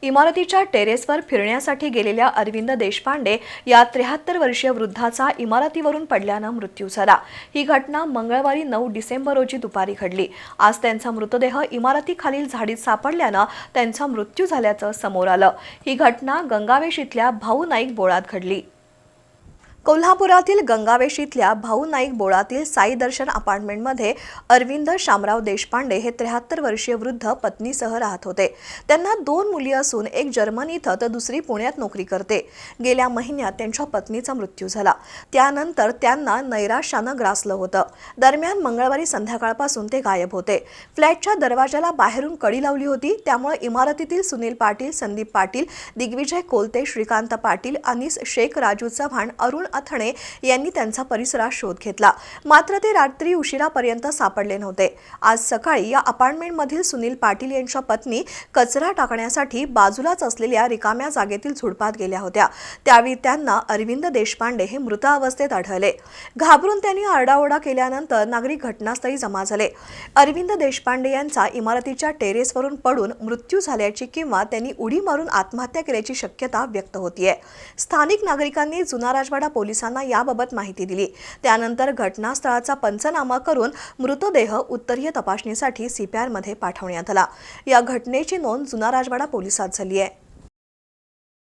इमारतीच्या टेरेसवर फिरण्यासाठी गेलेल्या अरविंद देशपांडे या 73 वर्षीय वृद्धाचा इमारतीवरून पडल्याने मृत्यू झाला। ही घटना मंगळवारी 9 डिसेंबर रोजी दुपारी घडली। आज त्यांचा मृतदेह इमारतीखालील झाडीत सापडल्याने त्यांचा मृत्यू झाल्याचं समोर आलं। ही घटना गंगावेश इथल्या भाऊ नाईक बोळात घडली। कोल्हापुरातील गंगावेश इथल्या भाऊ नाईक बोळातील साई दर्शन अपार्टमेंटमध्ये अरविंद शामराव देशपांडे हे 73 वर्षीय वृद्ध पत्नीसह राहत होते। त्यांना 2 मुली असून एक जर्मनी इथं तर दुसरी पुण्यात नोकरी करते। गेल्या महिन्यात त्यांच्या पत्नीचा मृत्यू झाला। त्यानंतर त्यांना नैराश्यानं ग्रासलं होतं। दरम्यान मंगळवारी संध्याकाळपासून ते गायब होते। फ्लॅटच्या दरवाजाला बाहेरून कडी लावली होती, त्यामुळे इमारतीतील सुनील पाटील, संदीप पाटील, दिग्विजय कोलते, श्रीकांत पाटील, अनीस शेख, राजू चव्हाण, अरुण अथणे यांनी त्यांचा परिसरात शोध घेतला, मात्र ते रात्री उशिरापर्यंत सापडले नव्हते। आज सकाळी या अपार्टमेंटमधील सुनील पाटील यांच्या पत्नी कचरा टाकण्यासाठी बाजूलाच असलेल्या रिकाम्या जागेतील झुडपात गेल्या होत्या। त्यावेळी त्यांना अरविंद देशपांडे हे मृत अवस्थेत आढळले। घाबरून त्यांनी आरडाओरडा केल्यानंतर नागरिक घटनास्थळी जमा झाले। अरविंद देशपांडे यांचा इमारतीच्या टेरेसवरून पडून मृत्यू झाल्याची किंवा त्यांनी उडी मारून आत्महत्या केल्याची शक्यता व्यक्त होतीये। स्थानिक नागरिकांनी जुना राजवाडा पोलिसांना याबाबत माहिती दिली। त्यानंतर घटनास्थळाचा पंचनामा करून मृतदेह उत्तरीय तपासणीसाठी CPR मध्ये पाठवण्यात आला। या घटनेची नोंद जुना राजवाडा पोलिसात झाली आहे।